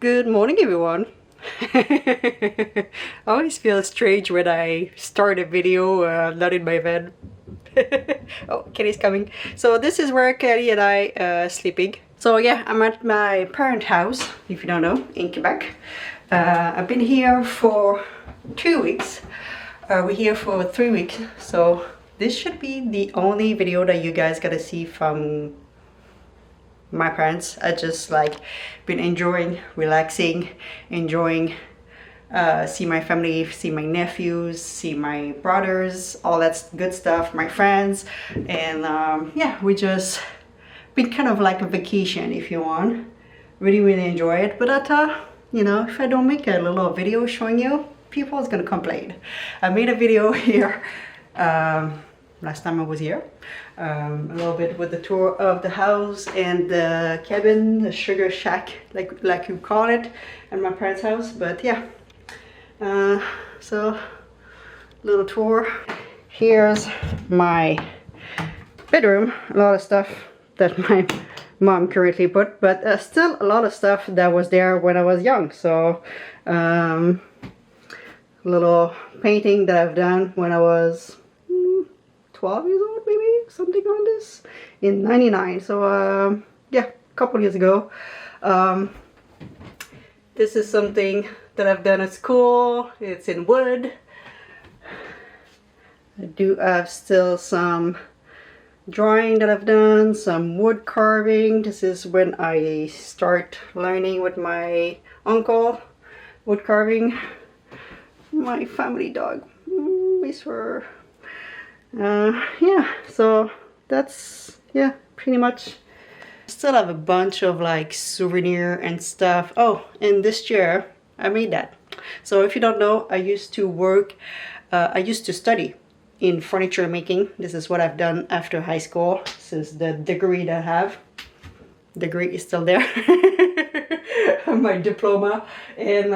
Good morning, everyone. I always feel strange when I start a video not in my van. Oh, Kenny's coming. So this is where Kenny and I sleeping. So yeah, I'm at my parent house, if you don't know, in Quebec. I've been here for 2 weeks. We're here for 3 weeks. So this should be the only video that you guys gotta see from my parents. I just like been enjoying, relaxing, enjoying see my family, see my nephews, see my brothers, all that good stuff, my friends, and yeah, we just been kind of like a vacation, if you want. Really enjoy it. But I thought, you know, if I don't make a little video showing you, people is gonna complain. I made a video here last time I was here, a little bit with the tour of the house and the cabin, the sugar shack, like you call it, at my parents' house. But yeah, so little tour. Here's my bedroom. A lot of stuff that my mom currently put, but still a lot of stuff that was there when I was young. So little painting that I've done when I was 12 years old, maybe, something on this, in 99. So yeah, a couple years ago. This is something that I've done at school. It's in wood. I do have still some drawing that I've done, some wood carving. This is when I start learning with my uncle wood carving. My family dog, miss her. Yeah, so that's, yeah, pretty much. Still have a bunch of like souvenir and stuff. Oh, and this chair, I made that. So if you don't know, I used to work, I used to study in furniture making. This is what I've done after high school. This is the degree that I have. Degree is still there. My diploma. And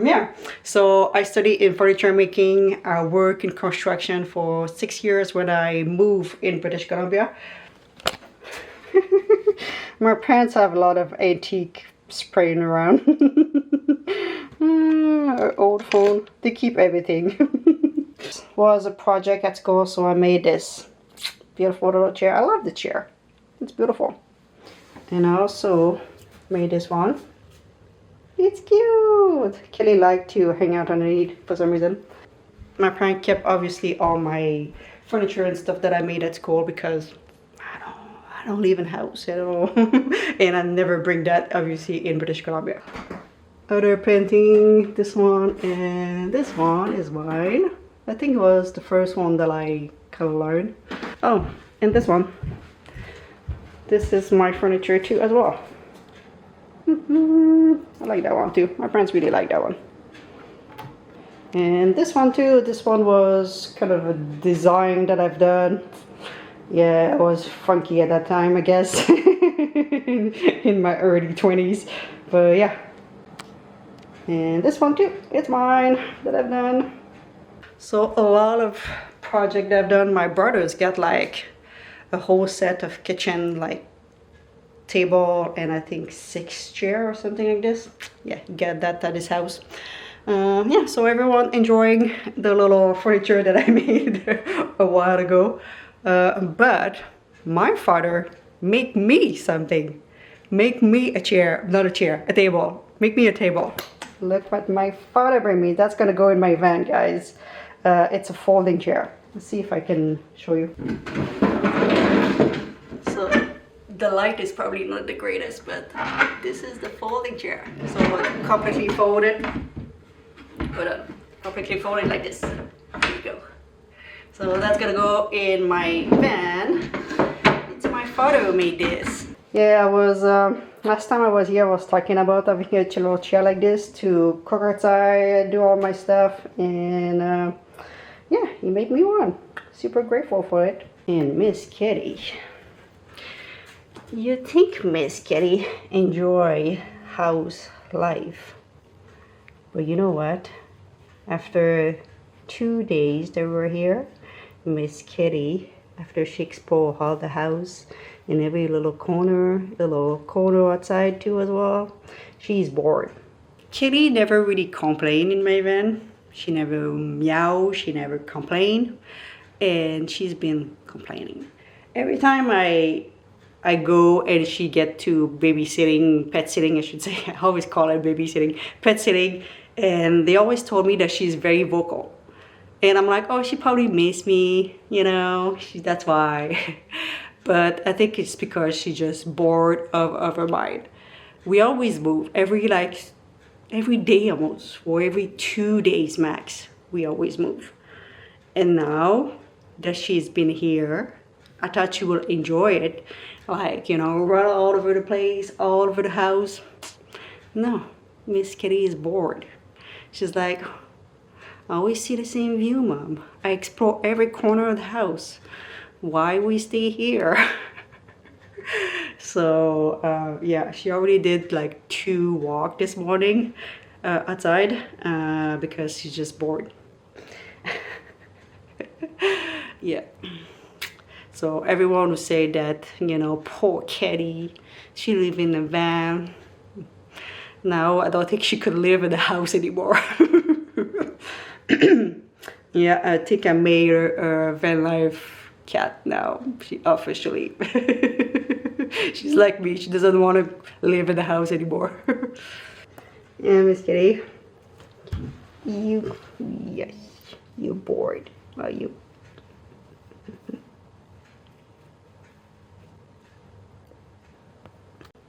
yeah, so I studied in furniture making. I worked in construction for 6 years when I moved in British Columbia. My parents have a lot of antique spraying around. Old phone, they keep everything. Was a project at school, so I made this beautiful little chair. I love the chair, it's beautiful. And I also made this one. It's cute. Kelly liked to hang out underneath for some reason. My parents kept obviously all my furniture and stuff that I made at school because I don't live in house at all. And I never bring that obviously in British Columbia. Other painting, this one and this one is mine. I think it was the first one that I kind of learned. Oh, and this one. This is my furniture too as well. I like that one too. My parents really like that one. And this one too. This one was kind of a design that I've done. Yeah, it was funky at that time, I guess. In my early 20s. But yeah. And this one too. It's mine that I've done. So a lot of projects I've done. My brothers got like a whole set of kitchen like table and I think 6 chairs or something like this. Yeah, get that at his house. Yeah, so everyone enjoying the little furniture that I made a while ago. But my father make me something. Make me a chair, not a chair, a table. Make me a table. Look what my father bring me. That's gonna go in my van, guys. It's a folding chair. Let's see if I can show you. So the light is probably not the greatest, but this is the folding chair. So completely folded. Hold on. Completely folded like this. There you go. So that's gonna go in my van. It's my father who made this. Yeah, I was last time I was here I was talking about having a little chair like this to cook outside, do all my stuff, and yeah, he made me one. Super grateful for it. And Miss Kitty. You think Miss Kitty enjoy house life, but you know what? After 2 days that we were here, Miss Kitty, after she explored all the house in every little corner outside too as well, she's bored. Kitty never really complained in my van. She never meow, she never complained, and she's been complaining. Every time I go and she get to babysitting, pet sitting I should say, I always call it babysitting, pet sitting, and they always told me that she's very vocal. And I'm like, oh, she probably missed me, you know, that's why. But I think it's because she's just bored of her mind. We always move every day almost, or every 2 days max. We always move. And now that she's been here, I thought she will enjoy it. Like, you know, run all over the place, all over the house. No, Miss Kitty is bored. She's like, I always see the same view, Mom. I explore every corner of the house. Why we stay here? So yeah, she already did like 2 walks this morning outside because she's just bored. Yeah. So everyone would say that, you know, poor Kitty, she live in a van. Now I don't think she could live in the house anymore. Yeah, I think I made her a van life cat now. She officially. She's like me, she doesn't want to live in the house anymore. Yeah, Miss Kitty. Yes, you're bored, are you?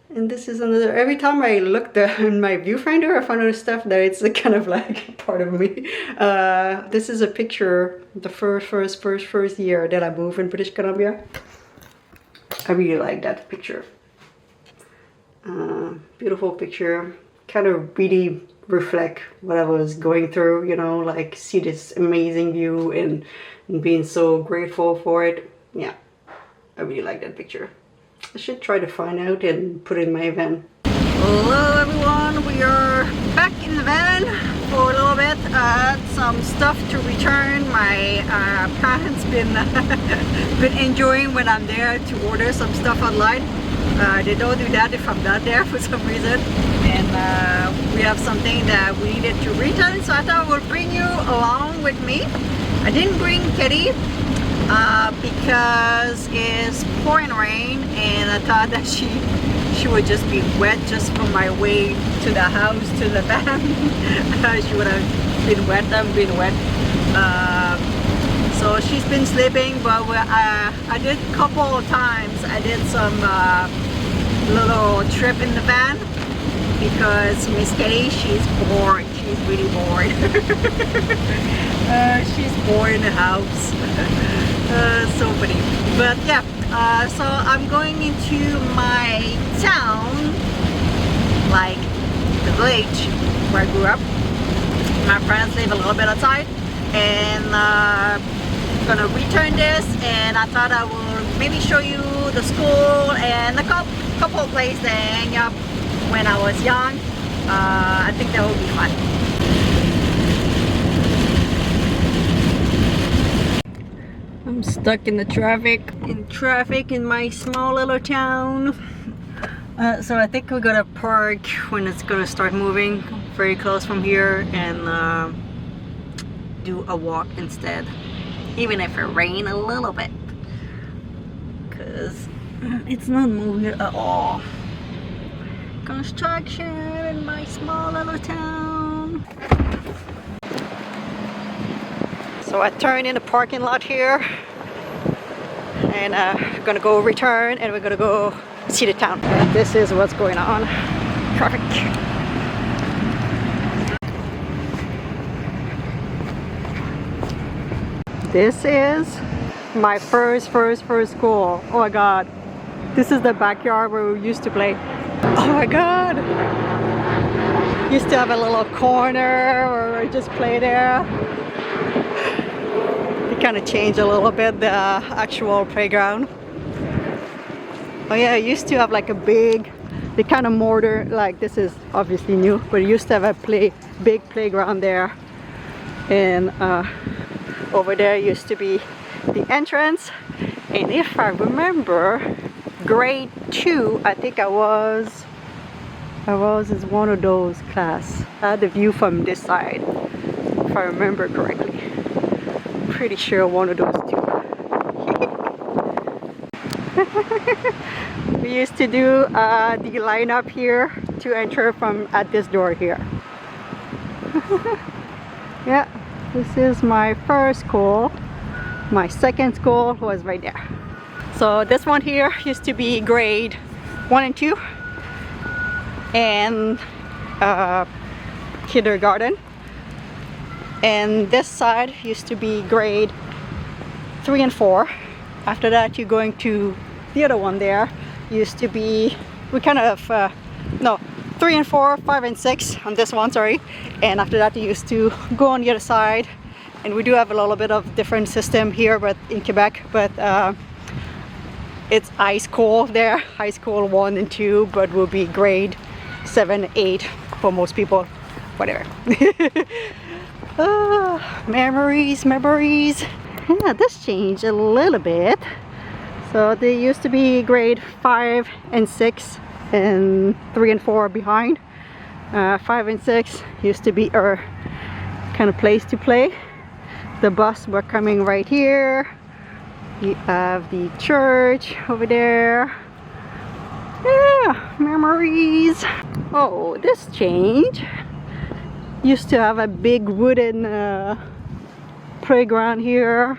And this is another, every time I look in my viewfinder, I find other stuff that it's kind of like part of me. This is a picture, the first year that I moved in British Columbia. I really like that picture. Beautiful picture, kind of really reflect what I was going through, you know, like see this amazing view and being so grateful for it. Yeah, I really like that picture. I should try to find out and put it in my van. Hello everyone, we are back in the van for a little bit. I had some stuff to return. My parents been enjoying when I'm there to order some stuff online. They don't do that if I'm not there for some reason. And we have something that we needed to return, so I thought I would bring you along with me. I didn't bring Kitty because it's pouring rain, and I thought that she would just be wet just from my way to the house, to the van. She would have been wet, so she's been sleeping, but I did a couple of times. I did some little trip in the van because Miss Kitty, she's bored. She's really bored. She's bored in the house. So funny. But yeah, so I'm going into my town, like the village where I grew up. My friends live a little bit outside, and gonna return this, and I thought I would maybe show you the school and a couple of places that I hang up when I was young. I think that would be fun. I'm stuck in the traffic, in my small little town. So I think we're gonna park when it's gonna start moving very close from here, and do a walk instead, even if it rains a little bit, because it's not moving at all. Construction in my small little town. So I turned in the parking lot here, and we're gonna go return, and we're gonna go see the town. And this is what's going on. Traffic. This is my first school. Oh my god. This is the backyard where we used to play. Oh my god. Used to have a little corner where we just play there. It kind of changed a little bit, the actual playground. Oh yeah, I used to have like a big, the kind of mortar, like this is obviously new, but it used to have a big playground there. And over there used to be the entrance. And if I remember, grade 2, I think I was I was in one of those class. I had the view from this side, if I remember correctly. Pretty sure one of those two. We used to do the line up here to enter from at this door here. Yeah, this is my first school. My second school was right there. So this one here used to be grade 1 and 2 and kindergarten. And this side used to be grade 3 and 4. After that you're going to the other one there. Used to be, we kind of, no, 3 and 4, 5 and 6 on this one, sorry. And after that you used to go on the other side. And we do have a little bit of different system here but in Quebec, but it's high school there, high school 1 and 2, but will be grade 7, 8 for most people, whatever. Memories. Yeah, this changed a little bit. So they used to be grade 5 and 6 and 3 and 4 behind. 5 and 6 used to be our kind of place to play. The bus were coming right here. You have the church over there. Yeah, memories. Oh, this changed. Used to have a big wooden playground here.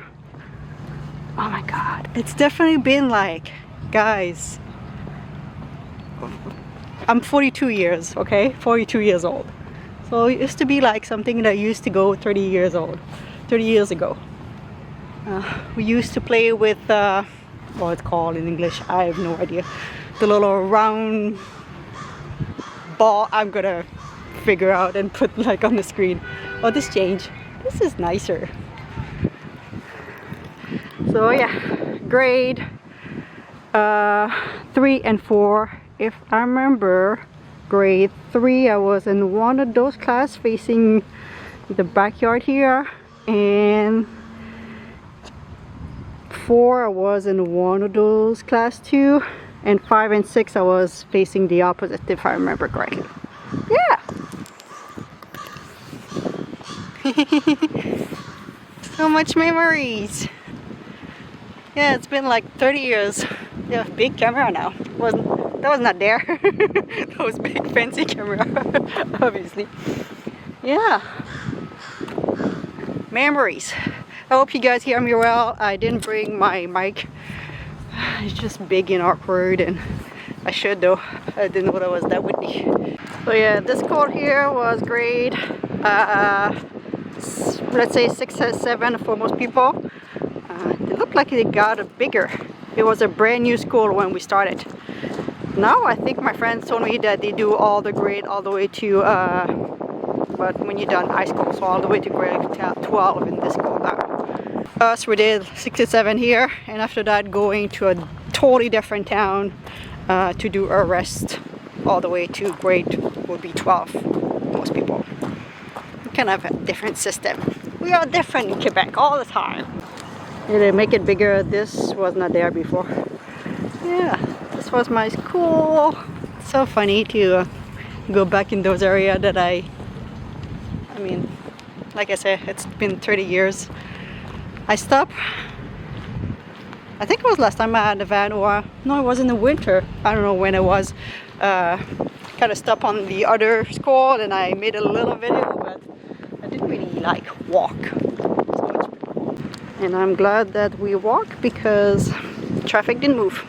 Oh my god, it's definitely been like, guys, I'm 42 years, okay? 42 years old. So it used to be like something that used to go 30 years ago. We used to play with, what it's called in English, I have no idea. The little round ball I'm gonna figure out and put like on the screen. Oh, this changed. This is nicer. So yeah, grade 3 and 4. If I remember, grade 3 I was in one of those class facing the backyard here, and 4 I was in one of those class too, and 5 and 6 I was facing the opposite, if I remember correctly. Yeah. So much memories. Yeah, it's been like 30 years. Yeah, big camera now. That was not there. That was big fancy camera, obviously. Yeah. Memories. I hope you guys hear me well. I didn't bring my mic. It's just big and awkward, and I should though. I didn't know that was that windy. So yeah, this coat here was grade, let's say 6 or 7 for most people. It looked like it got bigger. It was a brand new school when we started. Now I think my friends told me that they do all the grade all the way to, but when you're done high school, so all the way to grade 12 in this school now. Us, we did 6 to 7 here, and after that going to a totally different town to do our rest all the way to grade would be 12, most people. We kind of have a different system. We are different in Quebec all the time. Yeah, they make it bigger. This was not there before. Yeah, this was my school. It's so funny to go back in those areas that I mean, like I said, it's been 30 years. I stopped, I think it was last time I had a van, or no, it was in the winter. I don't know when it was. Kind of stopped on the other school and I made a little video, but I didn't really like walk so much. And I'm glad that we walked because traffic didn't move.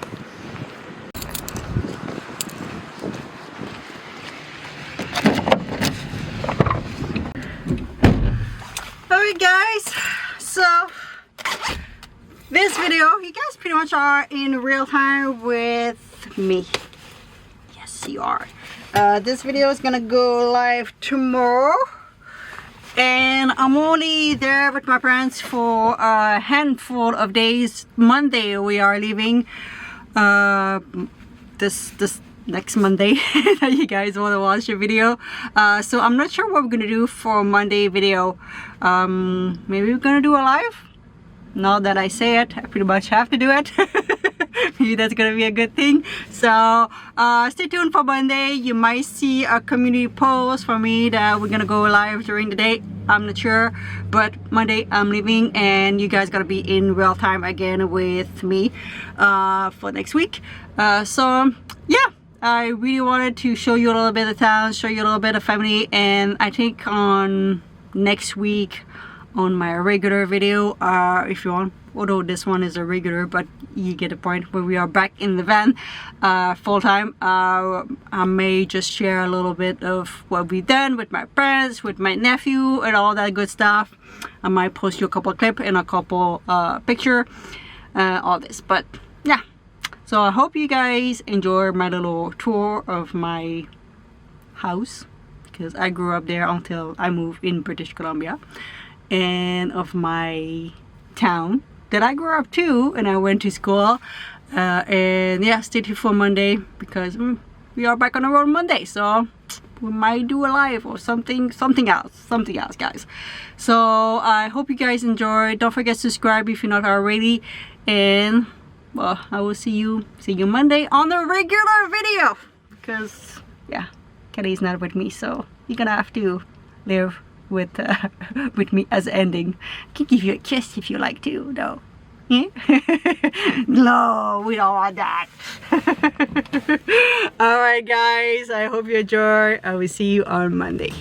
Alright guys, so this video, you guys pretty much are in real time with me. Yes, you are. This video is gonna go live tomorrow, and I'm only there with my parents for a handful of days. Monday we are leaving. This next Monday that you guys want to watch the video. So I'm not sure what we're gonna do for Monday video. Maybe we're gonna do a live. Now that I say it, I pretty much have to do it. maybe that's gonna be a good thing. So stay tuned for Monday. You might see a community post for me that we're gonna go live during the day. I'm not sure, but Monday I'm leaving and you guys gotta be in real time again with me for next week. So yeah, I really wanted to show you a little bit of town, show you a little bit of family, and I think on next week on my regular video, if you want, although this one is a regular, but you get the point, where we are back in the van full time. I may just share a little bit of what we've done with my parents, with my nephew, and all that good stuff. I might post you a couple clip and a couple picture, all this. But yeah, so I hope you guys enjoy my little tour of my house, because I grew up there until I moved in British Columbia, and of my town that I grew up to and I went to school. And yeah, stay tuned for Monday, because we are back on the road Monday, so we might do a live or something else, guys. So I hope you guys enjoy. Don't forget to subscribe if you're not already, and well, I will see you Monday on the regular video, because yeah, Kelly's not with me, so you're gonna have to live with me as ending. I can give you a kiss if you like to, though. Yeah? No, we don't want that. Alright guys, I hope you enjoy. I will see you on Monday.